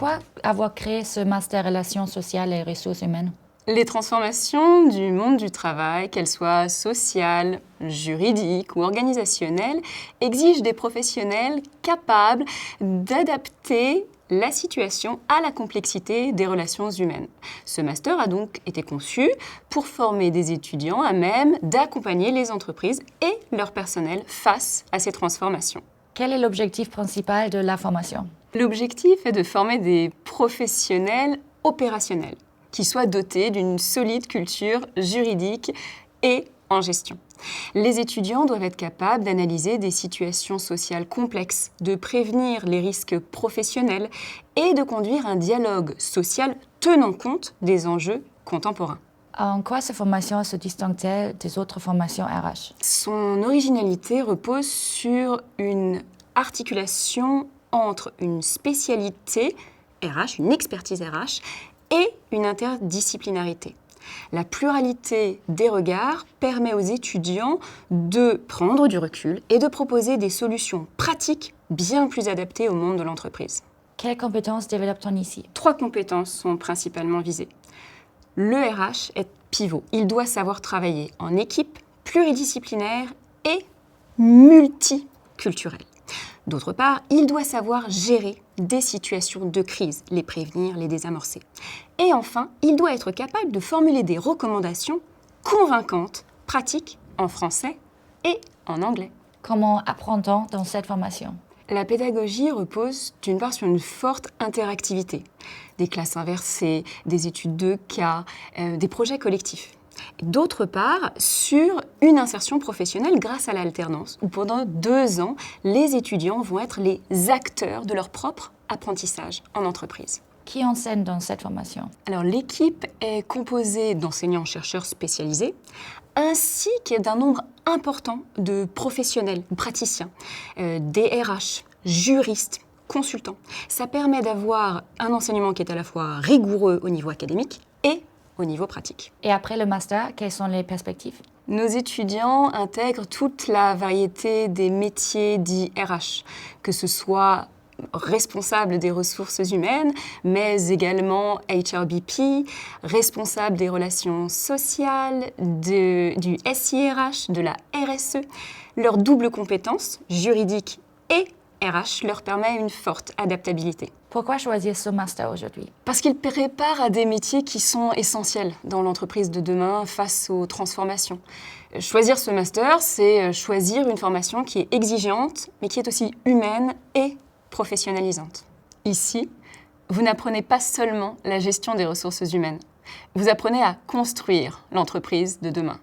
quoi avoir créé ce master relations sociales et ressources humaines? Les transformations du monde du travail, qu'elles soient sociales, juridiques ou organisationnelles, exigent des professionnels capables d'adapter la situation à la complexité des relations humaines. Ce master a donc été conçu pour former des étudiants à même d'accompagner les entreprises et leur personnel face à ces transformations. Quel est l'objectif principal de la formation? L'objectif est de former des professionnels opérationnels qui soient dotés d'une solide culture juridique et en gestion. Les étudiants doivent être capables d'analyser des situations sociales complexes, de prévenir les risques professionnels et de conduire un dialogue social tenant compte des enjeux contemporains. En quoi cette formation se distingue-t-elle des autres formations RH? Son originalité repose sur une articulation entre une spécialité RH, une expertise RH, et une interdisciplinarité. La pluralité des regards permet aux étudiants de prendre du recul et de proposer des solutions pratiques bien plus adaptées au monde de l'entreprise. Quelles compétences développe-t-on ici? 3 compétences sont principalement visées. Le RH est pivot. Il doit savoir travailler en équipe, pluridisciplinaire et multiculturelle. D'autre part, il doit savoir gérer des situations de crise, les prévenir, les désamorcer. Et enfin, il doit être capable de formuler des recommandations convaincantes, pratiques en français et en anglais. Comment apprend-on dans cette formation? La pédagogie repose d'une part sur une forte interactivité, des classes inversées, des études de cas, des projets collectifs. D'autre part, sur une insertion professionnelle grâce à l'alternance, où pendant 2 ans, les étudiants vont être les acteurs de leur propre apprentissage en entreprise. Qui enseigne dans cette formation? Alors, l'équipe est composée d'enseignants-chercheurs spécialisés, ainsi que d'un nombre important de professionnels ou praticiens, des RH, juristes, consultants. Ça permet d'avoir un enseignement qui est à la fois rigoureux au niveau académique et au niveau pratique. Et après le master, quelles sont les perspectives? Nos étudiants intègrent toute la variété des métiers dits RH, que ce soit responsable des ressources humaines, mais également HRBP, responsable des relations sociales, du SIRH, de la RSE. Leur double compétence, juridique et RH, leur permet une forte adaptabilité. Pourquoi choisir ce master aujourd'hui? Parce qu'il prépare à des métiers qui sont essentiels dans l'entreprise de demain face aux transformations. Choisir ce master, c'est choisir une formation qui est exigeante, mais qui est aussi humaine et professionnalisante. Ici, vous n'apprenez pas seulement la gestion des ressources humaines, vous apprenez à construire l'entreprise de demain.